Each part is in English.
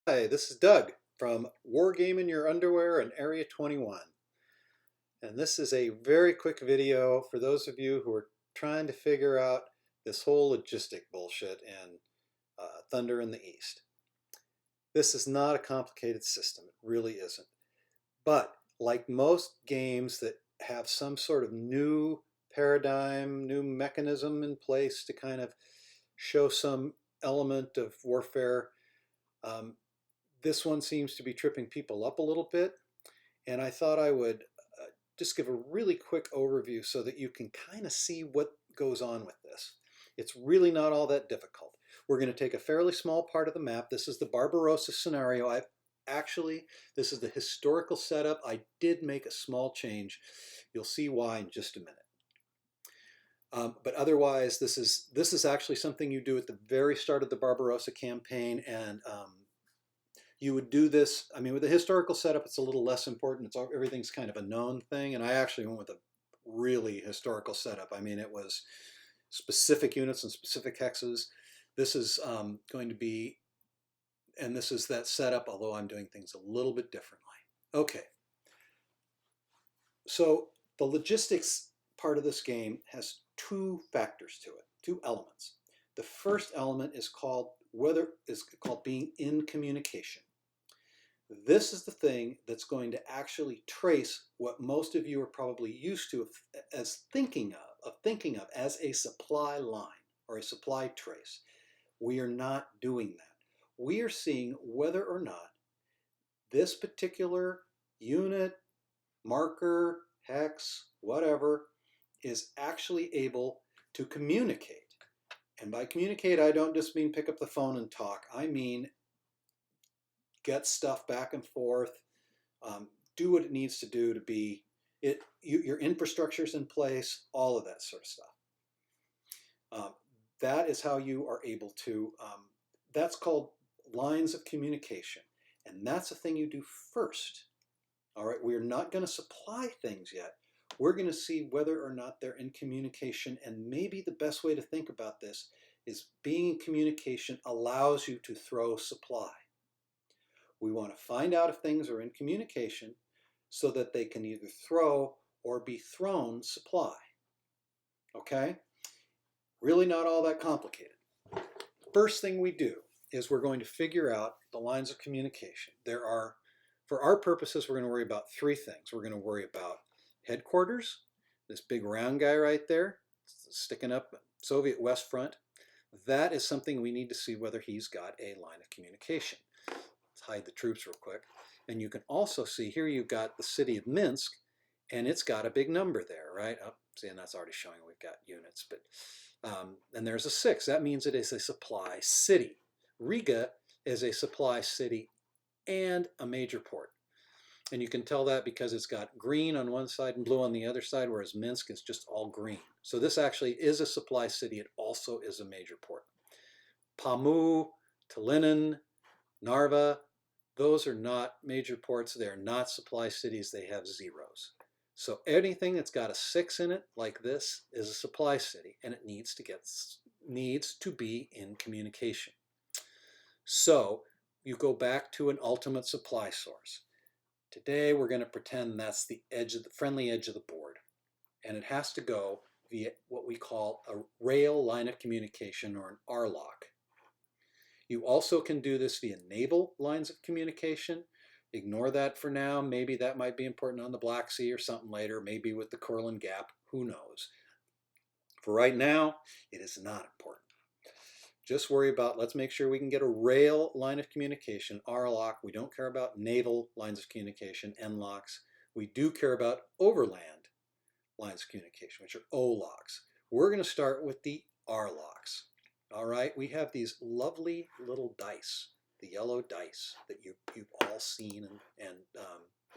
Hi, this is Doug from Wargaming Your Underwear and Area 21. And this is a very quick video for those of you who are trying to figure out this whole logistic bullshit in Thunder in the East. This is not a complicated system, it really isn't. But like most games that have some sort of new paradigm, new mechanism in place to kind of show some element of warfare, um, this one seems to be tripping people up a little bit, and I thought I would just give a really quick overview so that you can kind of see what goes on with this. It's really not all that difficult. We're going to take a fairly small part of the map. This is the Barbarossa scenario. This is the historical setup. I did make a small change. You'll see why in just a minute. But otherwise, this is actually something you do at the very start of the Barbarossa campaign, and you would do this. I mean, with the historical setup, it's a little less important. Everything's kind of a known thing, and I actually went with a really historical setup. I mean, it was specific units and specific hexes. This is going to be, and this is that setup, although I'm doing things a little bit differently. Okay, so the logistics part of this game has two factors to it, two elements. The first element is called being in communication. This is the thing that's going to actually trace what most of you are probably used to as thinking of as a supply line or a supply trace. We are not doing that. We are seeing whether or not this particular unit, marker, hex, whatever, is actually able to communicate. And by communicate, I don't just mean pick up the phone and talk. I mean get stuff back and forth, do what it needs to do to be it. Your infrastructure's in place, all of that sort of stuff. That is how you are able to. That's called lines of communication, and that's the thing you do first. All right, we're not going to supply things yet. We're going to see whether or not they're in communication, and maybe the best way to think about this is being in communication allows you to throw supply. We want to find out if things are in communication so that they can either throw or be thrown supply. Okay? Really not all that complicated. First thing we do is we're going to figure out the lines of communication. For our purposes, we're going to worry about three things. We're going to worry about headquarters, this big round guy right there, sticking up Soviet West Front. That is something we need to see whether he's got a line of communication. Let's hide the troops real quick. And you can also see here you've got the city of Minsk, and it's got a big number there, right? Oh, see, and that's already showing we've got units. But and there's a 6. That means it is a supply city. Riga is a supply city and a major port. And you can tell that because it's got green on one side and blue on the other side, whereas Minsk is just all green. So this actually is a supply city. It also is a major port. Pamu, Tallinn, Narva, those are not major ports. They're not supply cities. They have zeros. So anything that's got a 6 in it, like this, is a supply city, and it needs to be in communication. So you go back to an ultimate supply source. Today we're going to pretend that's the friendly edge of the board, and it has to go via what we call a rail line of communication, or an LoC. You also can do this via naval lines of communication. Ignore that for now. Maybe that might be important on the Black Sea or something later, maybe with the Courland Gap, who knows. For right now, it is not important. Just worry about, let's make sure we can get a rail line of communication, LoC. We don't care about naval lines of communication, NLoCs. We do care about overland lines of communication, which are OLoCs. We're going to start with the RLoCs. All right, we have these lovely little dice, the yellow dice that you've all seen and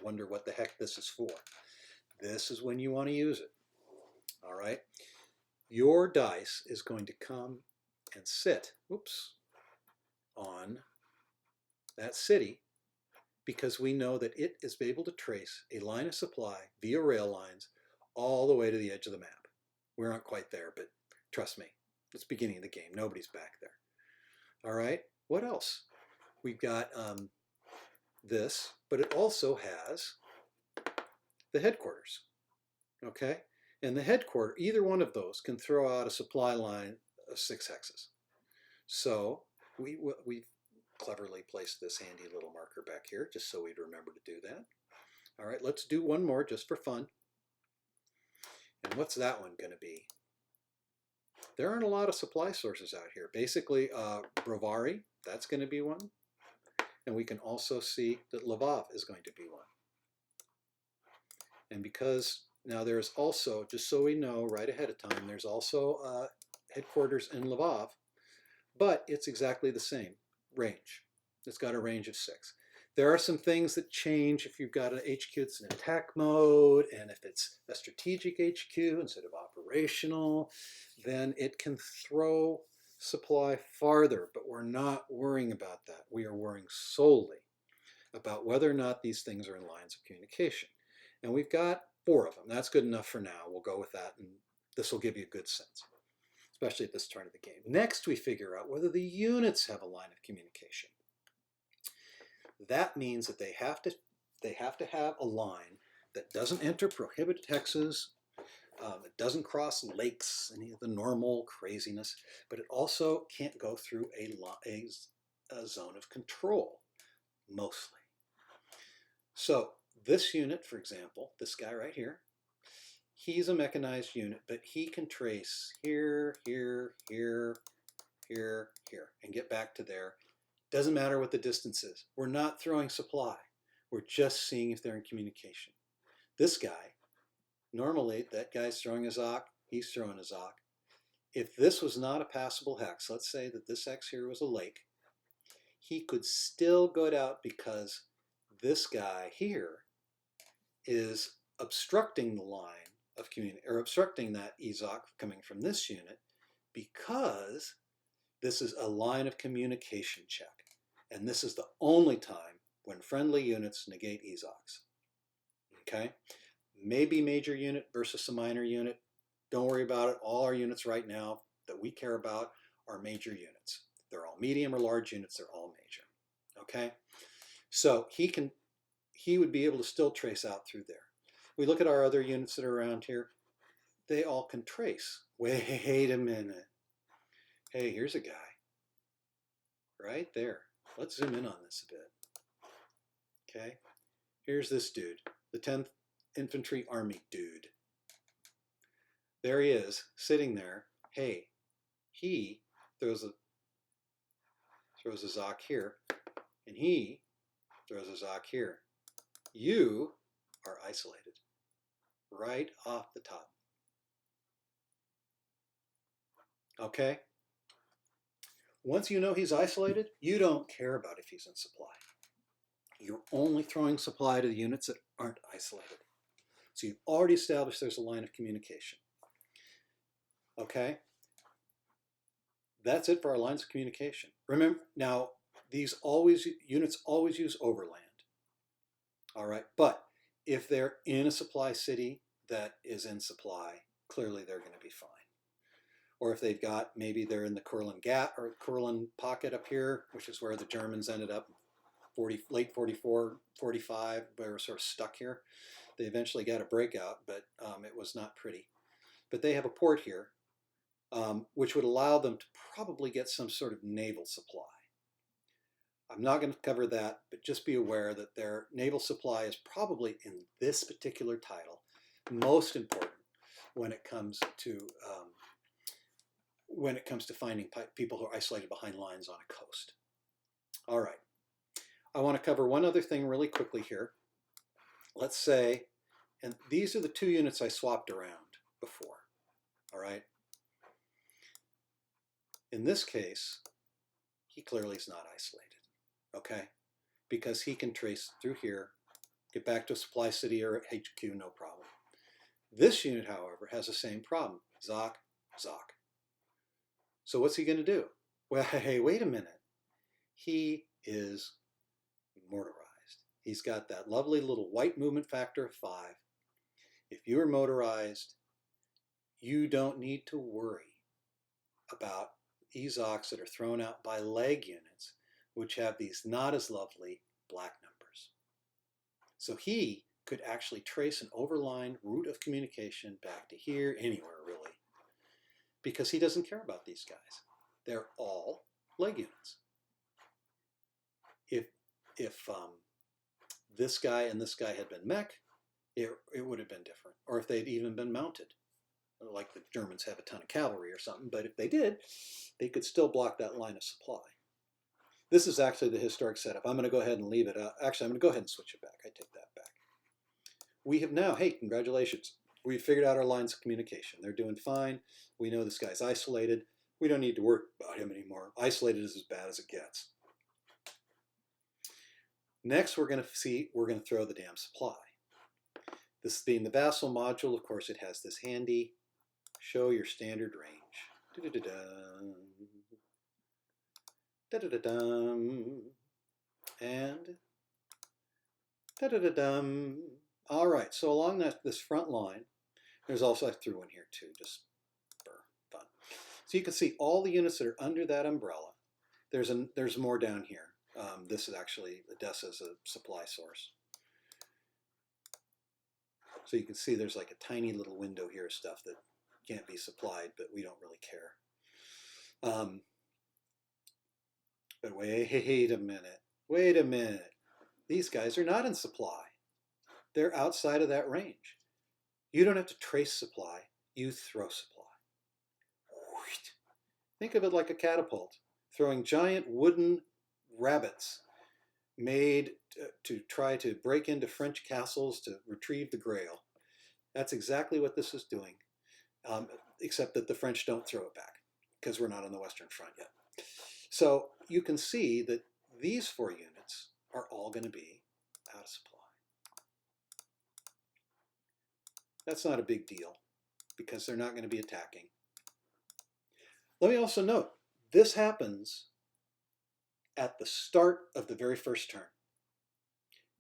wonder what the heck this is for. This is when you want to use it. All right, your dice is going to come and sit, on that city, because we know that it is able to trace a line of supply via rail lines all the way to the edge of the map. We aren't quite there, but trust me, it's the beginning of the game. Nobody's back there. All right, what else? we've got this, but it also has the headquarters, okay? And the headquarters, either one of those can throw out a supply line of 6 hexes. So we cleverly placed this handy little marker back here just so we'd remember to do that. All right, let's do one more just for fun. And what's that one going to be? There aren't a lot of supply sources out here. Basically, Brovary, that's going to be one. And we can also see that Lvov is going to be one. And because now there's also, just so we know right ahead of time, there's also headquarters in Lvov, but it's exactly the same range. It's got a range of 6. There are some things that change if you've got an HQ that's in attack mode, and if it's a strategic HQ instead of operational, then it can throw supply farther, but we're not worrying about that. We are worrying solely about whether or not these things are in lines of communication. And we've got 4 of them. That's good enough for now. We'll go with that, and this will give you a good sense, especially at this turn of the game. Next, we figure out whether the units have a line of communication. That means that they have to have a line that doesn't enter prohibited hexes, it doesn't cross lakes, any of the normal craziness, but it also can't go through a zone of control, mostly. So this unit, for example, this guy right here, he's a mechanized unit, but he can trace here, here, here, here, here, and get back to there. Doesn't matter what the distance is. We're not throwing supply. We're just seeing if they're in communication. This guy, normally that guy's throwing a ZOC, he's throwing a ZOC. If this was not a passable hex, let's say that this hex here was a lake, he could still go out because this guy here is obstructing the line of communication, or obstructing that EZOC coming from this unit, because this is a line of communication check. And this is the only time when friendly units negate EZOCs. Okay? Maybe major unit versus a minor unit. Don't worry about it. All our units right now that we care about are major units. They're all medium or large units. They're all major. Okay? So he would be able to still trace out through there. We look at our other units that are around here. They all can trace. Wait a minute. Hey, here's a guy. Right there. Let's zoom in on this a bit. Okay? Here's this dude. The 10th Infantry Army dude. There he is, sitting there. Hey, he throws a ZOC here, and he throws a ZOC here. You are isolated right off the top. Okay? Once you know he's isolated, you don't care about if he's in supply. You're only throwing supply to the units that aren't isolated. So you've already established there's a line of communication. Okay? That's it for our lines of communication. Remember, now, units always use overland. All right? But if they're in a supply city that is in supply, clearly they're going to be fine. Or if they've got, maybe they're in the Kurland pocket up here, which is where the Germans ended up, late 44, 45, they were sort of stuck here. They eventually got a breakout, but it was not pretty. But they have a port here, which would allow them to probably get some sort of naval supply. I'm not going to cover that, but just be aware that their naval supply is probably, in this particular title, most important when it comes to finding people who are isolated behind lines on a coast. All right. I want to cover one other thing really quickly here. Let's say, and these are the 2 units I swapped around before. All right. In this case, he clearly is not isolated. Okay. Because he can trace through here, get back to a supply city or HQ, no problem. This unit, however, has the same problem. ZOC, ZOC. So what's he going to do? Well, hey, wait a minute. He is motorized. He's got that lovely little white movement factor of 5. If you are motorized, you don't need to worry about EZOCs that are thrown out by leg units which have these not as lovely black numbers. So he could actually trace an overlying route of communication back to here, anywhere really, because he doesn't care about these guys. They're all leg units. If this guy and this guy had been mech, it would have been different. Or if they'd even been mounted, like the Germans have a ton of cavalry or something, but if they did, they could still block that line of supply. This is actually the historic setup. I'm going to go ahead and leave it. Actually, I'm going to go ahead and switch it back. I take that back. We have now, hey, congratulations. We figured out our lines of communication. They're doing fine. We know this guy's isolated. We don't need to worry about him anymore. Isolated is as bad as it gets. Next, we're going to throw the damn supply. This being the vassal module, of course, it has this handy show your standard range. And all right, so along this front line, there's also, I threw one here too, just for fun. So you can see all the units that are under that umbrella. There's more down here. This is actually Odessa's a supply source. So you can see there's like a tiny little window here of stuff that can't be supplied, but we don't really care. But wait a minute. These guys are not in supply. They're outside of that range. You don't have to trace supply, you throw supply. Think of it like a catapult, throwing giant wooden rabbits made to try to break into French castles to retrieve the Grail. That's exactly what this is doing, except that the French don't throw it back because we're not on the Western Front yet. So you can see that these 4 units are all going to be out of supply. That's not a big deal because they're not going to be attacking. Let me also note, this happens at the start of the very first turn.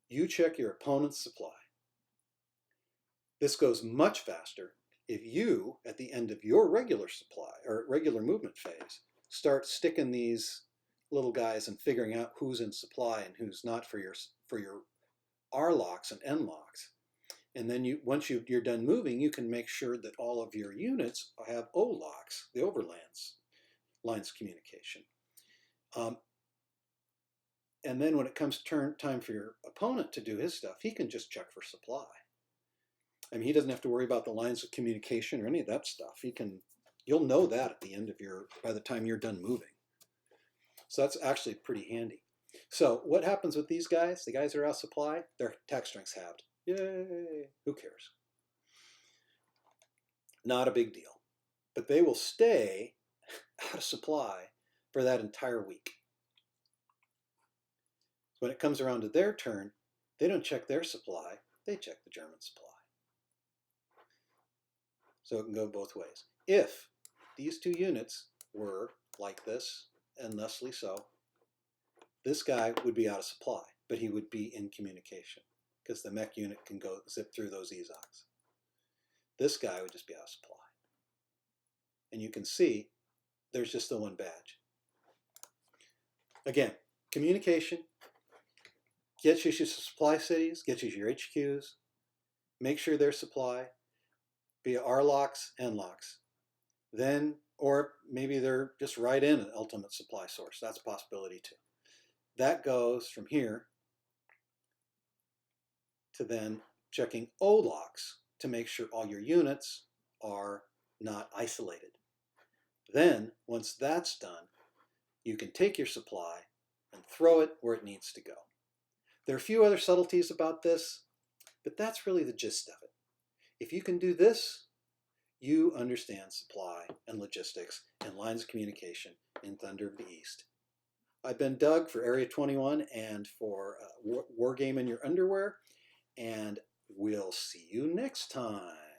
You check your opponent's supply. This goes much faster if you, at the end of your regular supply or regular movement phase, start sticking these little guys and figuring out who's in supply and who's not for your R-LoCs and N-LoCs. And then once you're done moving, you can make sure that all of your units have O-LoCs, the overlands lines of communication. And then when it comes time for your opponent to do his stuff, he can just check for supply. I mean, he doesn't have to worry about the lines of communication or any of that stuff. You'll know that at the end of by the time you're done moving. So that's actually pretty handy. So what happens with these guys? The guys that are out of supply, their attack strength's halved. Yay! Who cares? Not a big deal. But they will stay out of supply for that entire week. When it comes around to their turn, they don't check their supply, they check the German supply. So it can go both ways. If these 2 units were like this, and thusly so, this guy would be out of supply, but he would be in communication because the mech unit can go zip through those EZOCs. This guy would just be out of supply. And you can see there's just the 1 badge. Again, communication gets you your supply cities, gets you your HQs, make sure they're supply via R-LoCs, N-LoCs. Then, or maybe they're just right in an ultimate supply source. That's a possibility too. That goes from here to then checking O-LoCs to make sure all your units are not isolated. Then, once that's done, you can take your supply and throw it where it needs to go. There are a few other subtleties about this, but that's really the gist of it. If you can do this, you understand supply and logistics and lines of communication in Thunder of the East. I've been Doug for Area 21 and for War Game in Your Underwear, and we'll see you next time.